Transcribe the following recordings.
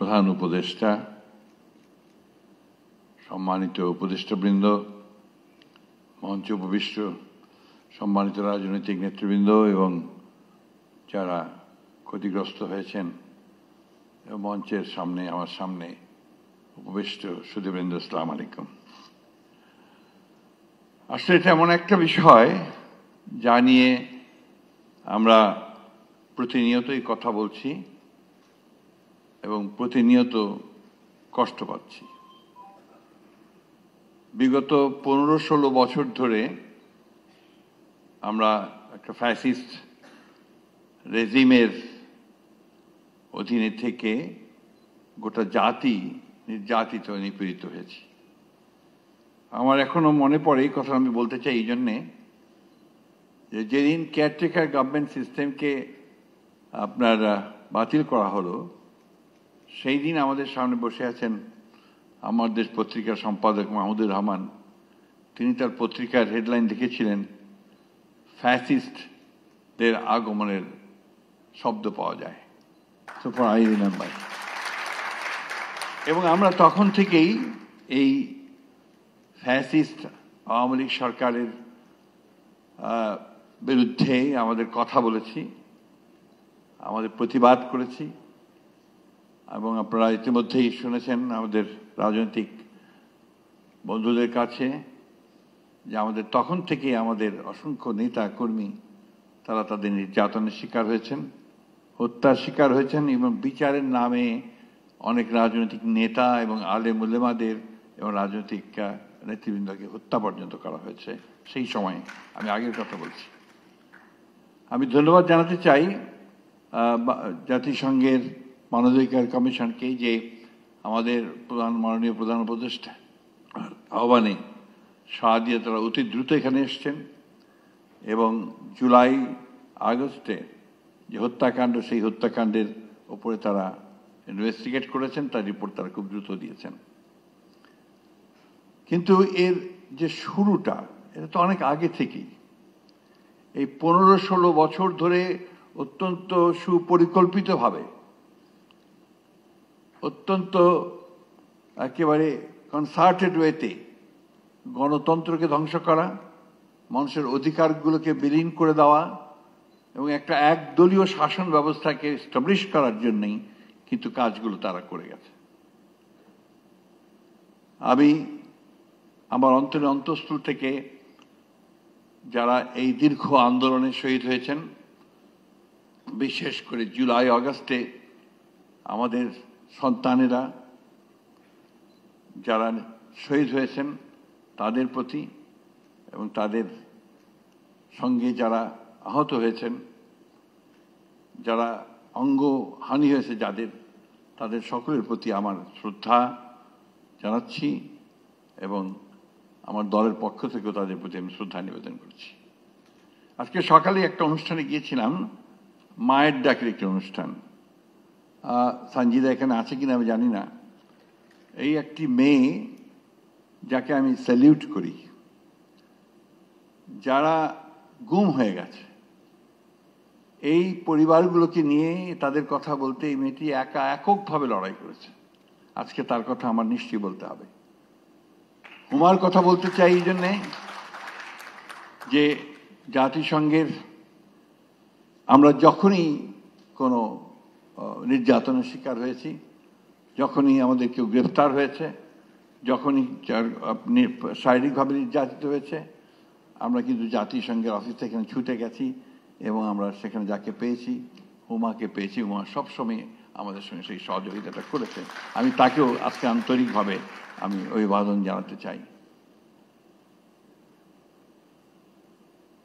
প্রধান উপদেষ্টা, সম্মানিত উপদেষ্টাবৃন্দ, মঞ্চে উপবিষ্ট সম্মানিত রাজনৈতিক নেতৃবৃন্দ এবং যারা ক্ষতিগ্রস্ত হয়েছেন মঞ্চের সামনে, আমার সামনে উপবিষ্ট সুধীবৃন্দ, আসসালামু আলাইকুম। আসলে এটা এমন একটা বিষয় যা নিয়ে আমরা প্রতিনিয়তই কথা বলছি এবং প্রতিনিয়ত কষ্ট পাচ্ছি। বিগত 15-16 বছর ধরে আমরা একটা ফ্যাসিস্ট রেজিমের অধীনে থেকে গোটা জাতি নির্যাতিত, নিপীড়িত হয়েছে। আমার এখনো মনে পড়ে, এই কথা আমি বলতে চাই এই জন্যে যে যেদিন কেয়ারটেকার গভর্নমেন্ট সিস্টেমকে আপনার বাতিল করা হলো, সেই দিন আমাদের সামনে বসে আছেন আমার দেশ পত্রিকার সম্পাদক মাহমুদুর রহমান। তিনি তার পত্রিকার হেডলাইন লিখেছিলেন, ফ্যাসিস্টদের আগমনের শব্দ পাওয়া যায়। So for I remember. এবং আমরা তখন থেকেই এই ফ্যাসিস্ট আওয়ামী লীগ সরকারের বিরুদ্ধে আমাদের কথা বলেছি, আমাদের প্রতিবাদ করেছি। এবং আপনারা ইতিমধ্যেই শুনেছেন আমাদের রাজনৈতিক বন্ধুদের কাছে যে আমাদের তখন থেকে আমাদের অসংখ্য নেতা কর্মী তারা তাদের নির্যাতনের শিকার হয়েছেন, হত্যার শিকার হয়েছেন এবং বিচারের নামে অনেক রাজনৈতিক নেতা এবং আলেম উলেমাদের এবং রাজনৈতিক নেতৃবৃন্দকে হত্যা পর্যন্ত করা হয়েছে। সেই সময় আমি আগের কথা বলছি। আমি ধন্যবাদ জানাতে চাই জাতিসংঘের মানবাধিকার কমিশনকে যে আমাদের মাননীয় প্রধান উপদেষ্টা আহ্বানে সাড়া দিয়ে তারা অতি দ্রুত এখানে এসছেন এবং জুলাই আগস্টে যে হত্যাকাণ্ড, সেই হত্যাকাণ্ডের উপরে তারা ইনভেস্টিগেট করেছেন, তার রিপোর্ট তারা খুব দ্রুত দিয়েছেন। কিন্তু এর যে শুরুটা, এটা তো অনেক আগে থেকেই। এই 15-16 বছর ধরে অত্যন্ত সুপরিকল্পিতভাবে, অত্যন্ত একেবারে কনসার্টেড ওয়েতে গণতন্ত্রকে ধ্বংস করা, মানুষের অধিকারগুলোকে বিলীন করে দেওয়া এবং একটা একদলীয় শাসন ব্যবস্থাকে এস্টাবলিশ করার জন্যই কিন্তু কাজগুলো তারা করে গেছে। আমি আমার অন্তরের অন্তঃস্থল থেকে যারা এই দীর্ঘ আন্দোলনে শহীদ হয়েছেন, বিশেষ করে জুলাই আগস্টে আমাদের সন্তানেরা যারা শহীদ হয়েছেন তাদের প্রতি এবং তাদের সঙ্গে যারা আহত হয়েছেন, যারা অঙ্গহানি হয়েছে যাদের, তাদের সকলের প্রতি আমার শ্রদ্ধা জানাচ্ছি এবং আমার দলের পক্ষ থেকেও তাদের প্রতি আমি শ্রদ্ধা নিবেদন করছি। আজকে সকালে একটা অনুষ্ঠানে গিয়েছিলাম, মায়ের ডাকের একটি অনুষ্ঠান। সঞ্জিদা এখানে আছে কিনা আমি জানি না। এই একটি মেয়ে যাকে আমি স্যালিউট করি, যারা গুম হয়ে গেছে, এই পরিবারগুলোকে নিয়ে তাদের কথা বলতে এই মেয়েটি এককভাবে লড়াই করেছে। আজকে তার কথা আমার নিশ্চয়ই বলতে হবে। হুমার কথা বলতে চাই এই জন্যে যে জাতিসংঘের আমরা যখনই কোনো নির্যাতনের শিকার হয়েছি, যখনই আমাদের কেউ গ্রেফতার হয়েছে, যখনই শারীরিকভাবে নির্যাতিত হয়েছে, আমরা কিন্তু জাতিসংঘের অফিস থেকে ছুটে গেছি এবং আমরা সেখানে যাকে পেয়েছি, হুমাকে পেয়েছি। হুমা সবসময় আমাদের সঙ্গে সেই সহযোগিতাটা করেছে। আমি তাকেও আজকে আন্তরিকভাবে আমি অভিবাদন জানাতে চাই।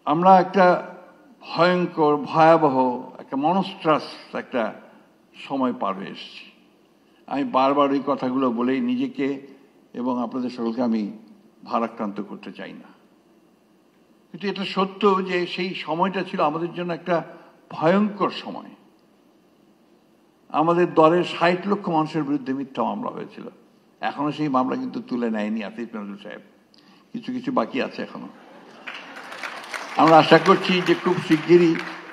আমরা একটা ভয়ঙ্কর, ভয়াবহ, একটা মনস্ট্রাস একটা সময় পার হয়ে এসেছি। আমি বারবার ওই কথাগুলো বলেই নিজেকে এবং আপনাদের সকলকে আমি ভারাক্রান্ত করতে চাই না। কিন্তু এটা সত্য যে সেই সময়টা ছিল আমাদের জন্য একটা ভয়ঙ্কর সময়। আমাদের দলের 60 লক্ষ মানুষের বিরুদ্ধে মিথ্যা মামলা হয়েছিল। এখনো সেই মামলা কিন্তু তুলে নেয়নি আসিফ নজরুল সাহেব, কিছু কিছু বাকি আছে এখনো। আমরা আশা করছি যে খুব শিগগিরই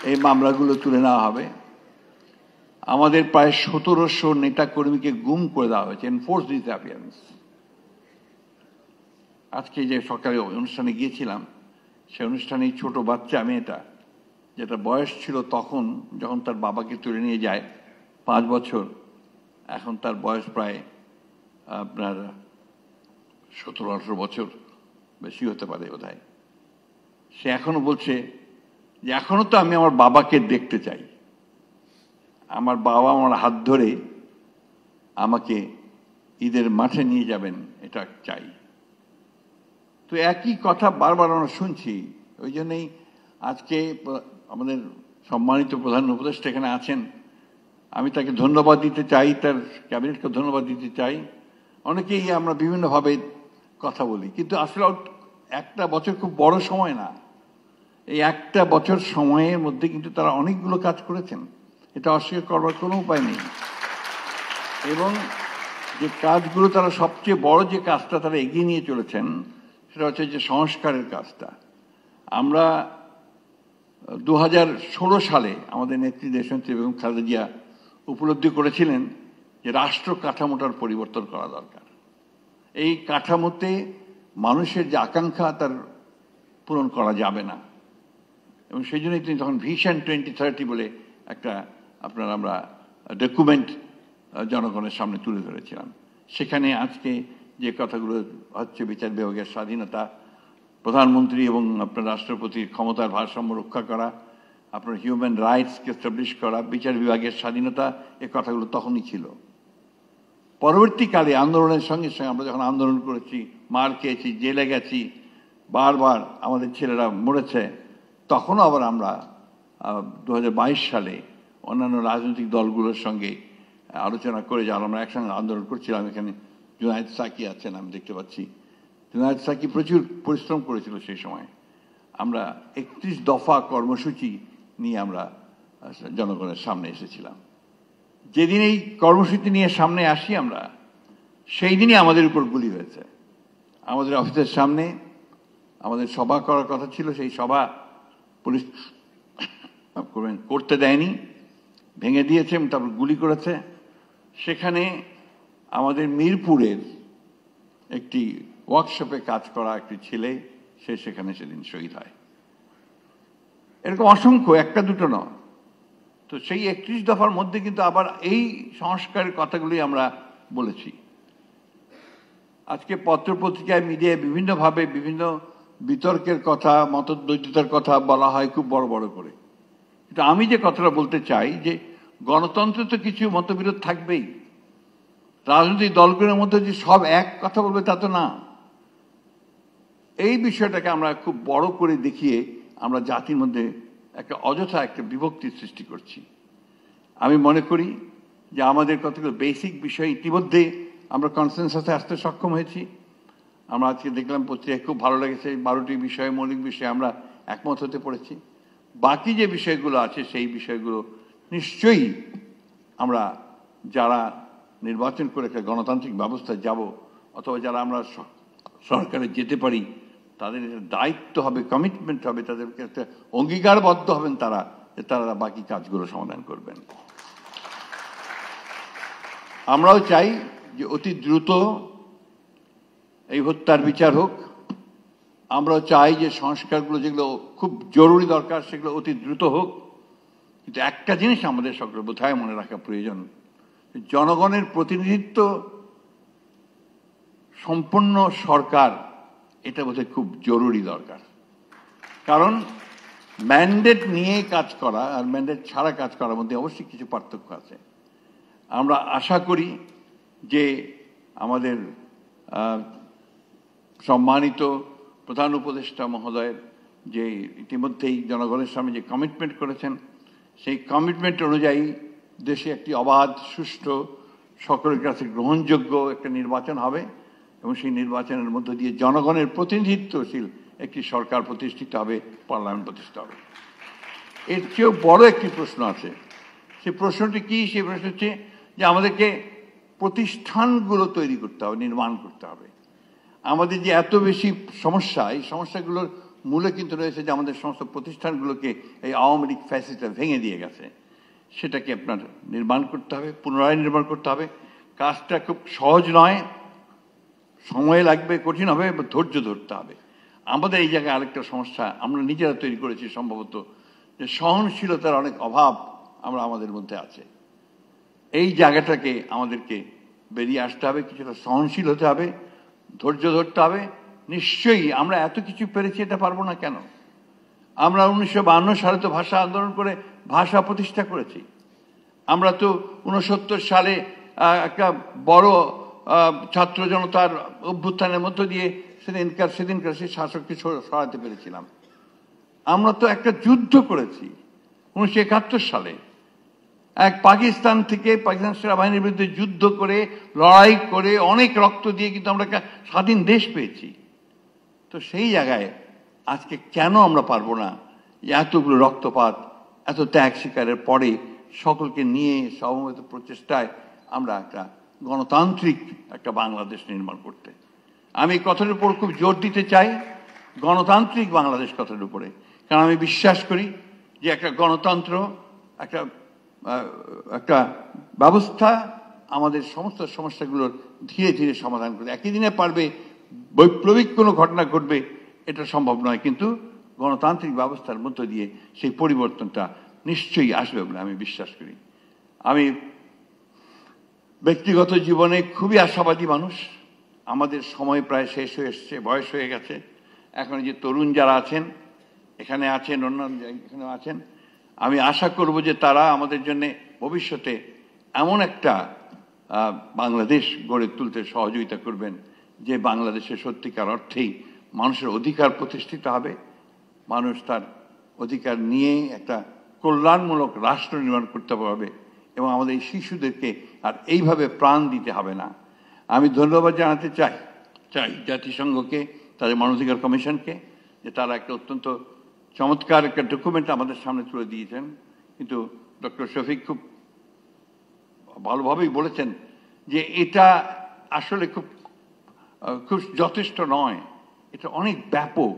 এই মামলাগুলো তুলে নেওয়া হবে। আমাদের প্রায় 1700 নেতা কর্মীকে গুম করে দেওয়া হয়েছে, এনফোর্স ডিসঅ্যাপিয়ারেন্স। আজকে যে সরকারি অনুষ্ঠানে গিয়েছিলাম, সেই অনুষ্ঠানে ছোট বাচ্চা মেয়েটা, যেটা বয়স ছিল তখন যখন তার বাবাকে তুলে নিয়ে যায় 5 বছর, এখন তার বয়স প্রায় আপনার 17-18 বছর, বেশি হতে পারে বোধহয়। সে এখনো বলছে যে এখনো তো আমি আমার বাবাকে দেখতে চাই, আমার বাবা আমার হাত ধরে আমাকে ঈদের মাঠে নিয়ে যাবেন, এটা চাই। তো একই কথা বারবার আমরা শুনছি। ওই জন্যই আজকে আমাদের সম্মানিত প্রধান উপদেষ্টা এখানে আছেন, আমি তাকে ধন্যবাদ দিতে চাই, তার ক্যাবিনেটকে ধন্যবাদ দিতে চাই। অনেকেই আমরা বিভিন্নভাবে কথা বলি, কিন্তু আসলে একটা বছর খুব বড় সময় না। এই একটা বছর সময়ের মধ্যে কিন্তু তারা অনেকগুলো কাজ করেছেন, এটা অস্বীকার করবার কোনো উপায় নেই। এবং যে কাজগুলো তারা সবচেয়ে বড় যে কাজটা তারা এগিয়ে নিয়ে চলেছেন, সেটা হচ্ছে যে সংস্কারের কাজটা। আমরা 2016 সালে আমাদের নেত্রী দেশনেত্রী বেগম খালেদা জিয়া উপলব্ধি করেছিলেন যে রাষ্ট্র কাঠামোটার পরিবর্তন করা দরকার। এই কাঠামোতে মানুষের যে আকাঙ্ক্ষা তার পূরণ করা যাবে না, এবং সেই জন্যই তিনি তখন ভিশন 2030 বলে একটা আমরা ডকুমেন্ট জনগণের সামনে তুলে ধরেছিলাম। সেখানে আজকে যে কথাগুলো হচ্ছে, বিচার বিভাগের স্বাধীনতা, প্রধানমন্ত্রী এবং আপনার রাষ্ট্রপতির ক্ষমতার ভারসাম্য রক্ষা করা, আপনার হিউম্যান রাইটসকে এস্টাবলিশ করা, বিচার বিভাগের স্বাধীনতা, এ কথাগুলো তখনই ছিল। পরবর্তীকালে আন্দোলনের সঙ্গে সঙ্গে আমরা যখন আন্দোলন করেছি, মার খেয়েছি, জেলে গেছি, বারবার আমাদের ছেলেরা মরেছে, তখনও আবার আমরা 2022 সালে অন্যান্য রাজনৈতিক দলগুলোর সঙ্গে আলোচনা করে যারা আমরা একসঙ্গে আন্দোলন করছিলাম। এখানে জুনায়েদ সাকি আছেন, আমি দেখতে পাচ্ছি। জুনায়েদ সাকি প্রচুর পরিশ্রম করেছিল সেই সময়। আমরা 31 দফা কর্মসূচি নিয়ে আমরা জনগণের সামনে এসেছিলাম। যেদিন এই কর্মসূচি নিয়ে সামনে আসি আমরা, সেই দিনই আমাদের উপর গুলি হয়েছে। আমাদের অফিসের সামনে আমাদের সভা করার কথা ছিল, সেই সভা পুলিশ করতে দেয়নি, ভেঙে দিয়েছে, তারপর গুলি করেছে। সেখানে আমাদের মিরপুরের একটি ওয়ার্কশপে কাজ করা একটি ছেলে, সে সেখানে সেদিন শহীদ হয়। এরকম অসংখ্য, একটা দুটো নয়। তো সেই 31 দফার মধ্যে কিন্তু আবার এই সংস্কারের কথাগুলি আমরা বলেছি। আজকে পত্রপত্রিকায়, মিডিয়ায় বিভিন্নভাবে বিভিন্ন বিতর্কের কথা, মতদ্বৈততার কথা বলা হয় খুব বড় বড় করে। কিন্তু আমি যে কথাটা বলতে চাই যে গণতন্ত্রে তো কিছু মতবিরোধ থাকবেই। রাজনৈতিক দলগুলোর মধ্যে যে সব এক কথা বলবে তা তো না। এই বিষয়টাকে আমরা খুব বড় করে দেখিয়ে আমরা জাতির মধ্যে একটা অযথা একটা বিভক্তির সৃষ্টি করছি। আমি মনে করি যে আমাদের কতগুলো বেসিক বিষয় ইতিমধ্যে আমরা কনসেনসাসে আসতে সক্ষম হয়েছি। আমরা আজকে দেখলাম পত্রিকায়, খুব ভালো লেগেছে, 12টি বিষয়ে, মৌলিক বিষয়ে আমরা একমত হতে পড়েছি। বাকি যে বিষয়গুলো আছে সেই বিষয়গুলো নিশ্চয়ই আমরা যারা নির্বাচন করে একটা গণতান্ত্রিক ব্যবস্থায় যাব, অথবা যারা আমরা সরকারে যেতে পারি, তাদের দায়িত্ব হবে, কমিটমেন্ট হবে, তাদেরকে একটা অঙ্গীকারবদ্ধ হবেন তারা, যে তারা বাকি কাজগুলো সমাধান করবেন। আমরাও চাই যে অতি দ্রুত এই হত্যার বিচার হোক। আমরাও চাই যে সংস্কারগুলো যেগুলো খুব জরুরি দরকার সেগুলো অতি দ্রুত হোক। কিন্তু একটা জিনিস আমাদের সকলে বোধহয় মনে রাখা প্রয়োজন, জনগণের প্রতিনিধিত্ব সম্পন্ন সরকার, এটা বোধহয় খুব জরুরি দরকার। কারণ ম্যান্ডেট নিয়ে কাজ করা আর ম্যান্ডেট ছাড়া কাজ করার মধ্যে অবশ্যই কিছু পার্থক্য আছে। আমরা আশা করি যে আমাদের সম্মানিত প্রধান উপদেষ্টা মহোদয়ের যে ইতিমধ্যেই জনগণের সামনে যে কমিটমেন্ট করেছেন, সেই কমিটমেন্ট অনুযায়ী দেশে একটি অবাধ, সুষ্ঠু, সকলের কাছে গ্রহণযোগ্য একটা নির্বাচন হবে, এবং সেই নির্বাচনের মধ্য দিয়ে জনগণের প্রতিনিধিত্বশীল একটি সরকার প্রতিষ্ঠিত হবে, পার্লামেন্ট প্রতিষ্ঠিত হবে। এর চেয়েও বড় একটি প্রশ্ন আছে। সেই প্রশ্নটি কি? সেই প্রশ্ন হচ্ছে যে আমাদেরকে প্রতিষ্ঠানগুলো তৈরি করতে হবে, নির্মাণ করতে হবে। আমাদের যে এত বেশি সমস্যা, এই সমস্যাগুলোর মূলে কিন্তু রয়েছে যে আমাদের সমস্ত প্রতিষ্ঠানগুলোকে এই আওয়ামী লীগ ফ্যাসিস্টরা ভেঙে দিয়ে গেছে। সেটাকে আপনার নির্মাণ করতে হবে, পুনরায় নির্মাণ করতে হবে। কাজটা খুব সহজ নয়, সময় লাগবে, কঠিন হবে, ধৈর্য ধরতে হবে। আমাদের এই জায়গায় আরেকটা সমস্যা আমরা নিজেরা তৈরি করেছি সম্ভবত, যে সহনশীলতার অনেক অভাব আমাদের মধ্যে আছে। এই জায়গাটাকে আমাদেরকে বেরিয়ে আসতে হবে, কিছুটা সহনশীল হতে হবে, ধৈর্য ধরতে হবে। নিশ্চয়ই আমরা এত কিছু পেরেছি, এটা পারবো না কেন? আমরা 1952 সালে তো ভাষা আন্দোলন করে ভাষা প্রতিষ্ঠা করেছি। আমরা তো 69 সালে একটা বড় ছাত্র জনতার অভ্যুত্থানের মধ্য দিয়ে সেদিনকার সেই শাসককে সরাতে পেরেছিলাম। আমরা তো একটা যুদ্ধ করেছি 1971 সালে, এক পাকিস্তান সেনাবাহিনীর বিরুদ্ধে যুদ্ধ করে, লড়াই করে, অনেক রক্ত দিয়ে কিন্তু আমরা একটা স্বাধীন দেশ পেয়েছি। তো সেই জায়গায় আজকে কেন আমরা পারবো না এতগুলো রক্তপাত, এত ত্যাগ স্বীকারের পরে সকলকে নিয়ে সমবেত প্রচেষ্টায় আমরা একটা গণতান্ত্রিক একটা বাংলাদেশ নির্মাণ করতে? আমি কথার উপর খুব জোর দিতে চাই, গণতান্ত্রিক বাংলাদেশ কথার উপরে। কারণ আমি বিশ্বাস করি যে একটা গণতন্ত্র, একটা ব্যবস্থা আমাদের সমস্ত সমস্যাগুলোর ধীরে ধীরে সমাধান করে। একই দিনে পারবে বৈপ্লবিক কোনো ঘটনা ঘটবে এটা সম্ভব নয়, কিন্তু গণতান্ত্রিক ব্যবস্থার মধ্য দিয়ে সেই পরিবর্তনটা নিশ্চয়ই আসবে বলে আমি বিশ্বাস করি। আমি ব্যক্তিগত জীবনে খুবই আশাবাদী মানুষ। আমাদের সময় প্রায় শেষ হয়ে এসছে, বয়স হয়ে গেছে। এখন যে তরুণ যারা আছেন, এখানে আছেন, অন্যান্য এখানে আছেন, আমি আশা করব যে তারা আমাদের জন্য ভবিষ্যতে এমন একটা বাংলাদেশ গড়ে তুলতে সহযোগিতা করবেন যে বাংলাদেশে সত্যিকার অর্থেই মানুষের অধিকার প্রতিষ্ঠিত হবে, মানুষ তার অধিকার নিয়ে একটা কল্যাণমূলক রাষ্ট্র নির্মাণ করতে পারবে, এবং আমাদের এই শিশুদেরকে আর এইভাবে প্রাণ দিতে হবে না। আমি ধন্যবাদ জানাতে চাই জাতিসংঘকে, তাদের মানবাধিকার কমিশনকে, যে তারা একটা অত্যন্ত চমৎকার একটা ডকুমেন্ট আমাদের সামনে তুলে দিয়েছেন। কিন্তু ডক্টর শফিক খুব ভালোভাবেই বলেছেন যে এটা আসলে খুব যথেষ্ট নয়, এটা অনেক ব্যাপক।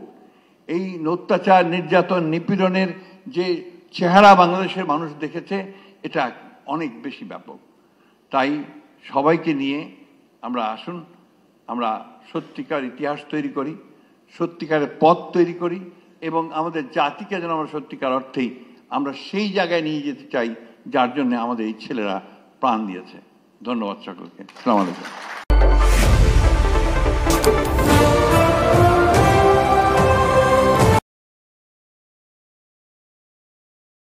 এই অত্যাচার, নির্যাতন, নিপীড়নের যে চেহারা বাংলাদেশের মানুষ দেখেছে, এটা অনেক বেশি ব্যাপক। তাই সবাইকে নিয়ে আমরা আসুন, আমরা সত্যিকার ইতিহাস তৈরি করি, সত্যিকারের পথ তৈরি করি, এবং আমাদের জাতিকে যেন আমরা সত্যিকার অর্থেই আমরা সেই জায়গায় নিয়ে যেতে চাই যার জন্য আমাদের এই ছেলেরা প্রাণ দিয়েছে। ধন্যবাদ সকলকে। আসসালামু আলাইকুম।